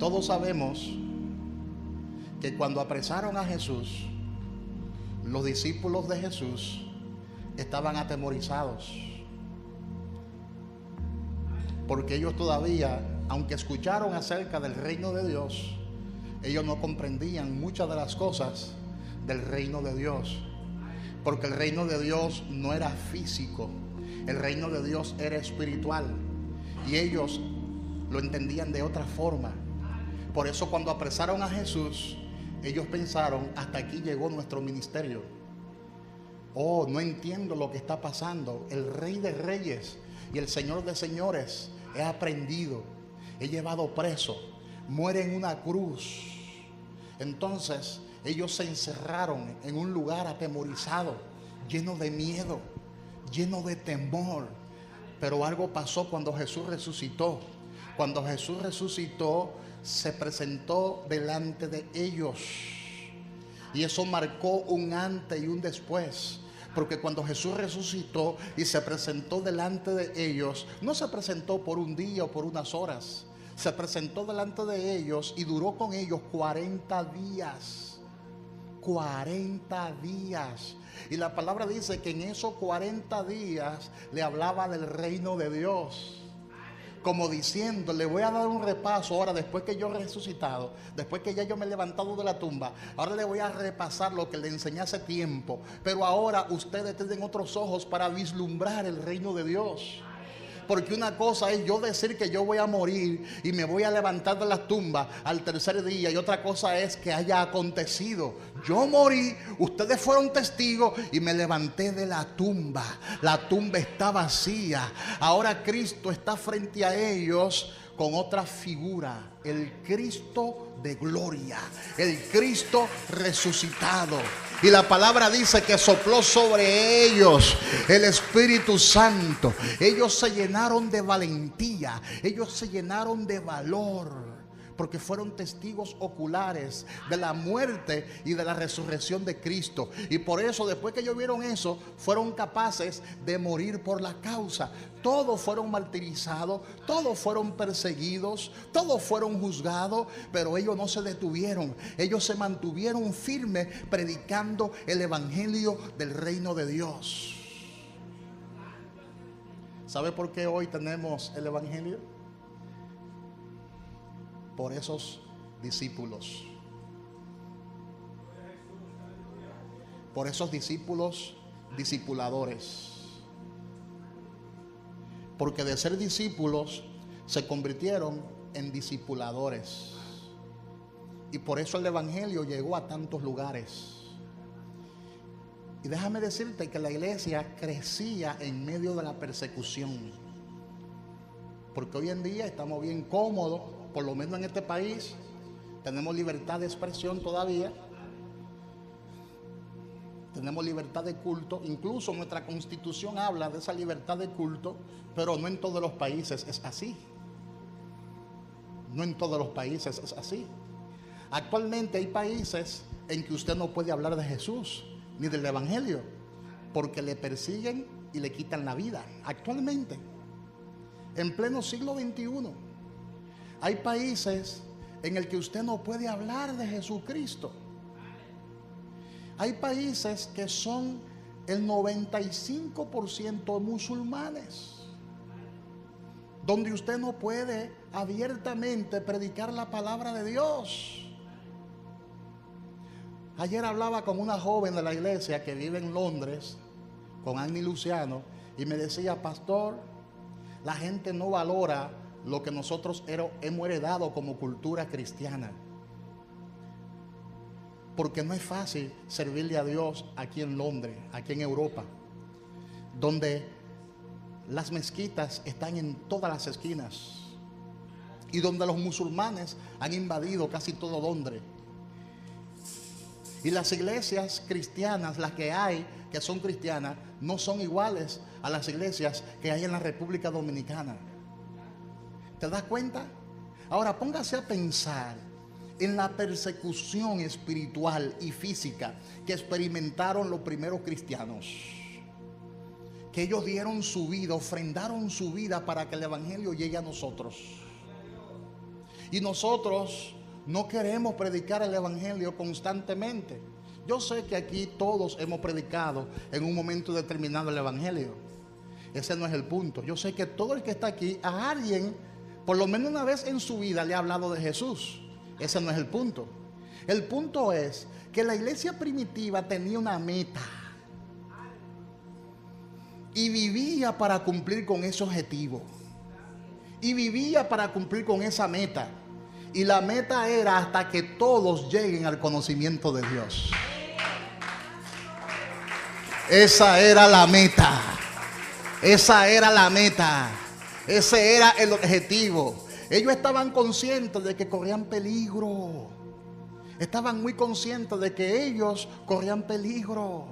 Todos sabemos que cuando apresaron a Jesús, los discípulos de Jesús estaban atemorizados, porque ellos todavía, aunque escucharon acerca del reino de Dios, ellos no comprendían muchas de las cosas del reino de Dios, porque el reino de Dios no era físico, el reino de Dios era espiritual, y ellos lo entendían de otra forma. Por eso cuando apresaron a Jesús, ellos pensaron: hasta aquí llegó nuestro ministerio. Oh, no entiendo lo que está pasando. El Rey de Reyes y el Señor de Señores he aprendido, he llevado preso, muere en una cruz. Entonces ellos se encerraron en un lugar atemorizado, lleno de miedo, lleno de temor. Pero algo pasó cuando Jesús resucitó. Cuando Jesús resucitó, se presentó delante de ellos, y eso marcó un antes y un después. Porque cuando Jesús resucitó y se presentó delante de ellos, no se presentó por un día o por unas horas, se presentó delante de ellos y duró con ellos 40 días. 40 días. Y la palabra dice que en esos 40 días le hablaba del reino de Dios, como diciendo: le voy a dar un repaso ahora, después que yo he resucitado, después que ya yo me he levantado de la tumba. Ahora le voy a repasar lo que le enseñé hace tiempo, pero ahora ustedes tienen otros ojos para vislumbrar el reino de Dios. Porque una cosa es yo decir que yo voy a morir y me voy a levantar de la tumba al tercer día, y otra cosa es que haya acontecido: yo morí, ustedes fueron testigos y me levanté de la tumba. La tumba está vacía. Ahora Cristo está frente a ellos con otra figura, el Cristo de gloria, el Cristo resucitado. Y la palabra dice que sopló sobre ellos el Espíritu Santo. Ellos se llenaron de valentía, ellos se llenaron de valor, porque fueron testigos oculares de la muerte y de la resurrección de Cristo. Y por eso, después que ellos vieron eso, fueron capaces de morir por la causa. Todos fueron martirizados, todos fueron perseguidos, todos fueron juzgados, pero ellos no se detuvieron. Ellos se mantuvieron firmes predicando el evangelio del reino de Dios. ¿Sabe por qué hoy tenemos el evangelio? Por esos discípulos. Por esos discípulos discipuladores. Porque de ser discípulos se convirtieron en discipuladores. Y por eso el evangelio llegó a tantos lugares. Y déjame decirte que la iglesia crecía en medio de la persecución. Porque hoy en día estamos bien cómodos, por lo menos en este país. Tenemos libertad de expresión todavía. Tenemos libertad de culto. Incluso nuestra constitución habla de esa libertad de culto, pero no en todos los países es así. No en todos los países es así. Actualmente hay países en que usted no puede hablar de Jesús ni del evangelio, porque le persiguen y le quitan la vida. Actualmente, en pleno siglo XXI, hay países en el que usted no puede hablar de Jesucristo. Hay países que son el 95% musulmanes, donde usted no puede abiertamente predicar la palabra de Dios. Ayer hablaba con una joven de la iglesia que vive en Londres, con Annie Luciano, y me decía: pastor, la gente no valora lo que nosotros hemos heredado como cultura cristiana. Porque no es fácil servirle a Dios aquí en Londres, aquí en Europa, donde las mezquitas están en todas las esquinas y donde los musulmanes han invadido casi todo Londres. Y las iglesias cristianas, las que hay, que son cristianas, no son iguales a las iglesias que hay en la República Dominicana. ¿Te das cuenta? Ahora póngase a pensar en la persecución espiritual y física que experimentaron los primeros cristianos. Que ellos dieron su vida, ofrendaron su vida para que el evangelio llegue a nosotros. Y nosotros no queremos predicar el evangelio constantemente. Yo sé que aquí todos hemos predicado en un momento determinado el evangelio. Ese no es el punto. Yo sé que todo el que está aquí, a alguien, por lo menos una vez en su vida, le ha hablado de Jesús. Ese no es el punto. El punto es que la iglesia primitiva tenía una meta y vivía para cumplir con ese objetivo. Y vivía para cumplir con esa meta. Y la meta era hasta que todos lleguen al conocimiento de Dios. Esa era la meta. Esa era la meta. Ese era el objetivo. Ellos estaban conscientes de que corrían peligro. Estaban muy conscientes de que ellos corrían peligro.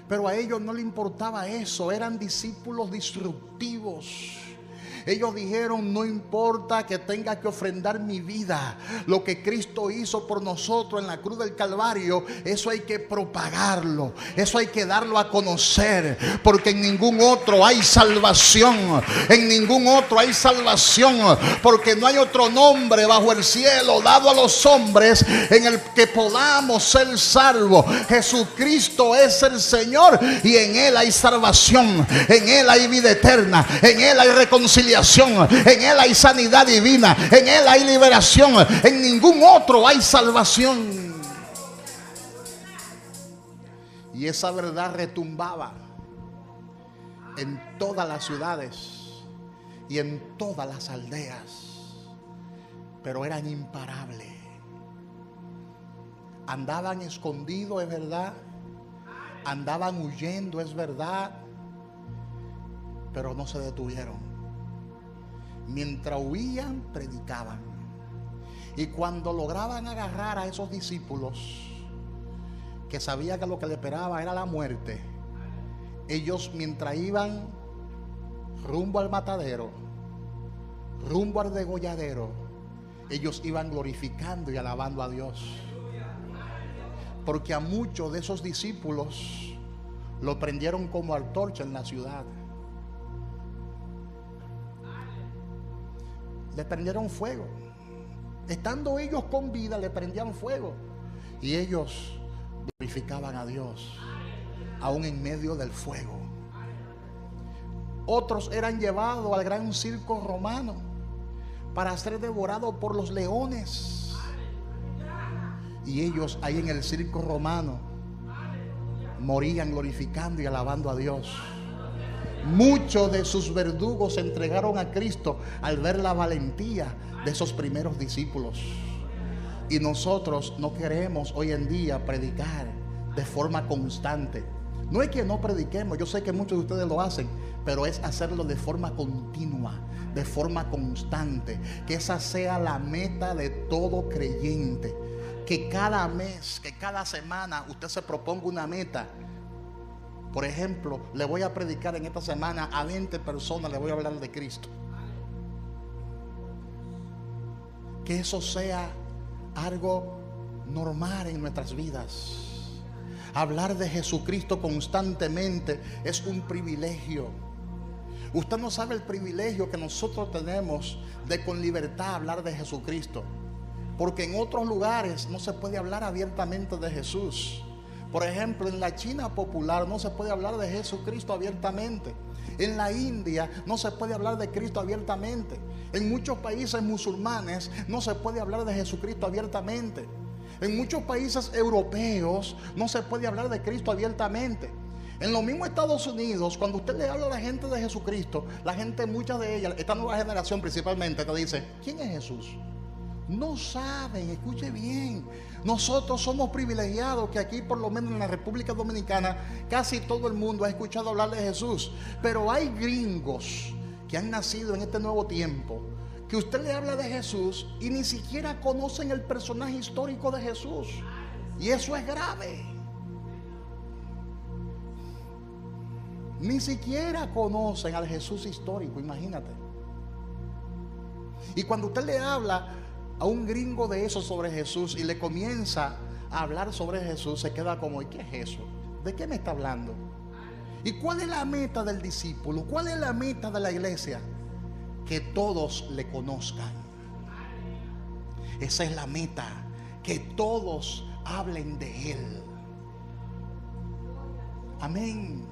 Pero a ellos no les importaba eso. Eran discípulos disruptivos. Ellos dijeron: no importa que tenga que ofrendar mi vida, lo que Cristo hizo por nosotros en la cruz del Calvario, eso hay que propagarlo, eso hay que darlo a conocer, porque en ningún otro hay salvación, en ningún otro hay salvación, porque no hay otro nombre bajo el cielo dado a los hombres en el que podamos ser salvos. Jesucristo es el Señor y en Él hay salvación, en Él hay vida eterna, en Él hay reconciliación, en Él hay sanidad divina, en Él hay liberación, en ningún otro hay salvación. Y esa verdad retumbaba en todas las ciudades y en todas las aldeas, pero eran imparables. Andaban escondidos, es verdad, andaban huyendo, es verdad, pero no se detuvieron. Mientras huían, predicaban. Y cuando lograban agarrar a esos discípulos que sabían que lo que le esperaba era la muerte, ellos, mientras iban rumbo al matadero, rumbo al degolladero, ellos iban glorificando y alabando a Dios. Porque a muchos de esos discípulos lo prendieron como antorcha en la ciudad. Le prendieron fuego. Estando ellos con vida, le prendían fuego. Y ellos glorificaban a Dios, aún en medio del fuego. Otros eran llevados al gran circo romano para ser devorados por los leones. Y ellos ahí en el circo romano morían glorificando y alabando a Dios. Muchos de sus verdugos se entregaron a Cristo al ver la valentía de esos primeros discípulos. Y nosotros no queremos hoy en día predicar de forma constante. No es que no prediquemos, yo sé que muchos de ustedes lo hacen, pero es hacerlo de forma continua, de forma constante. Que esa sea la meta de todo creyente. Que cada mes, que cada semana usted se proponga una meta. Por ejemplo, le voy a predicar en esta semana a 20 personas, le voy a hablar de Cristo. Que eso sea algo normal en nuestras vidas. Hablar de Jesucristo constantemente es un privilegio. Usted no sabe el privilegio que nosotros tenemos de con libertad hablar de Jesucristo. Porque en otros lugares no se puede hablar abiertamente de Jesús. Por ejemplo, en la China popular no se puede hablar de Jesucristo abiertamente. En la India no se puede hablar de Cristo abiertamente. En muchos países musulmanes no se puede hablar de Jesucristo abiertamente. En muchos países europeos no se puede hablar de Cristo abiertamente. En los mismos Estados Unidos, cuando usted le habla a la gente de Jesucristo, la gente, muchas de ellas, esta nueva generación principalmente, te dice: ¿quién es Jesús? No saben, escuche bien. Nosotros somos privilegiados que aquí, por lo menos en la República Dominicana, casi todo el mundo ha escuchado hablar de Jesús. Pero hay gringos que han nacido en este nuevo tiempo, que usted le habla de Jesús y ni siquiera conocen el personaje histórico de Jesús. Y eso es grave. Ni siquiera conocen al Jesús histórico, imagínate. Y cuando usted le habla a un gringo de eso sobre Jesús y le comienza a hablar sobre Jesús, se queda como: ¿y qué es eso? ¿De qué me está hablando? ¿Y cuál es la meta del discípulo? ¿Cuál es la meta de la iglesia? Que todos le conozcan. Esa es la meta, que todos hablen de Él. Amén.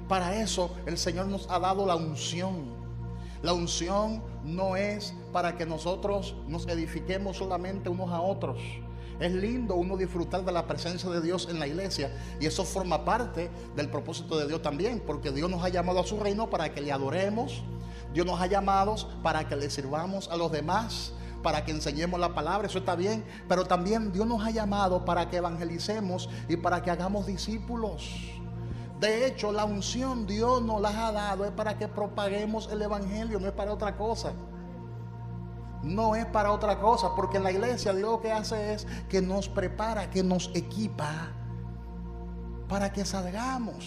Para eso el Señor nos ha dado la unción. La unción no es para que nosotros nos edifiquemos solamente unos a otros. Es lindo uno disfrutar de la presencia de Dios en la iglesia, y eso forma parte del propósito de Dios también, porque Dios nos ha llamado a su reino para que le adoremos. Dios nos ha llamado para que le sirvamos a los demás, para que enseñemos la palabra, eso está bien, pero también Dios nos ha llamado para que evangelicemos y para que hagamos discípulos. De hecho, la unción Dios nos la ha dado es para que propaguemos el evangelio, no es para otra cosa. No es para otra cosa, porque en la iglesia Dios lo que hace es que nos prepara, que nos equipa para que salgamos.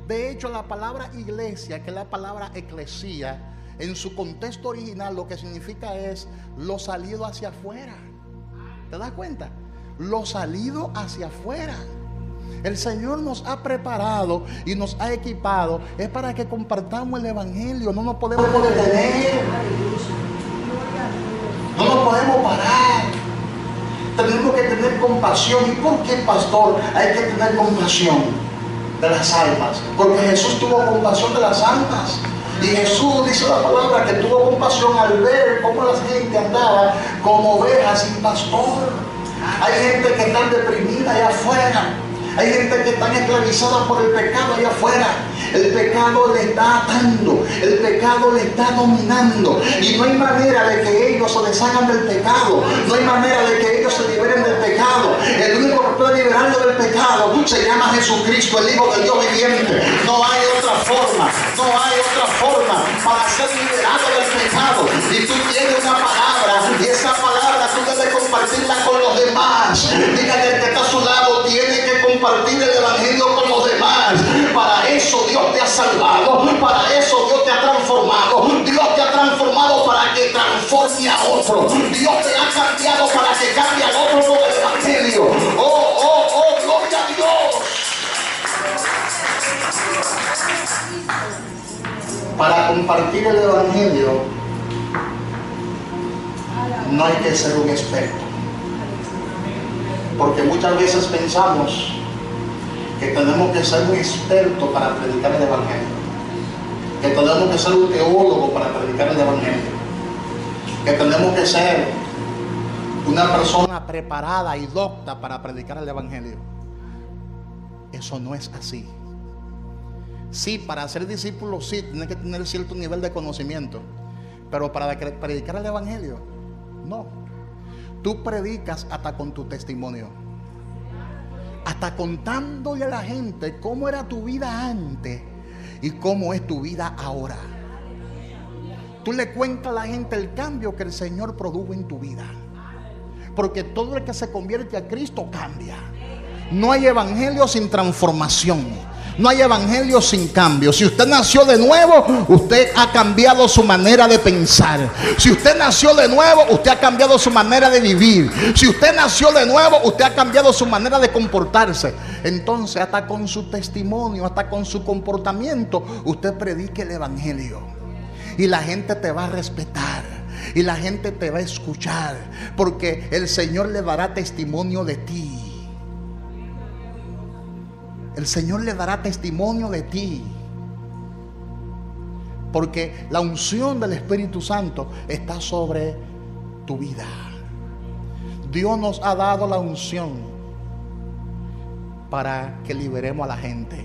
De hecho, la palabra iglesia, que es la palabra eclesía, en su contexto original lo que significa es lo salido hacia afuera. ¿Te das cuenta? Lo salido hacia afuera. El Señor nos ha preparado y nos ha equipado es para que compartamos el evangelio. No nos podemos detener, no nos podemos parar. Tenemos que tener compasión. ¿Y por qué, pastor, hay que tener compasión de las almas? Porque Jesús tuvo compasión de las almas. Y Jesús, dice la palabra, que tuvo compasión al ver cómo la gente andaba como ovejas sin pastor. Hay gente que está deprimida allá afuera. Hay gente que está esclavizada por el pecado allá afuera. El pecado le está atando, el pecado le está dominando, y no hay manera de que ellos se deshagan del pecado, no hay manera de que ellos se liberen del pecado. El único que puede liberarlo del pecado se llama Jesucristo, el Hijo del Dios viviente. No hay otra forma, no hay otra forma para ser liberado del pecado. Y tú tienes una palabra, y esa palabra tú debes compartirla con los demás. Dígale al que está a su lado, tiene que compartir el evangelio con los demás. Para eso Dios te ha salvado, para eso Dios te ha transformado. Dios te ha transformado para que transforme a otro. Dios te ha cambiado para que cambie al otro con el evangelio. Oh, gloria a Dios. Para compartir el evangelio no hay que ser un experto, porque muchas veces pensamos que tenemos que ser un experto para predicar el evangelio, que tenemos que ser un teólogo para predicar el evangelio, que tenemos que ser una persona preparada y docta para predicar el evangelio. Eso no es así. Sí, para ser discípulo sí, tienes que tener cierto nivel de conocimiento, pero para predicar el evangelio, no. Tú predicas hasta con tu testimonio, hasta contándole a la gente cómo era tu vida antes y cómo es tu vida ahora. Tú le cuentas a la gente el cambio que el Señor produjo en tu vida, porque todo el que se convierte a Cristo cambia. No hay evangelio sin transformación. No hay evangelio sin cambio. Si usted nació de nuevo, usted ha cambiado su manera de pensar. Si usted nació de nuevo, usted ha cambiado su manera de vivir. Si usted nació de nuevo, usted ha cambiado su manera de comportarse. Entonces, hasta con su testimonio, hasta con su comportamiento, usted predique el evangelio. Y la gente te va a respetar. Y la gente te va a escuchar. Porque el Señor le dará testimonio de ti. El Señor le dará testimonio de ti, porque la unción del Espíritu Santo está sobre tu vida. Dios nos ha dado la unción para que liberemos a la gente.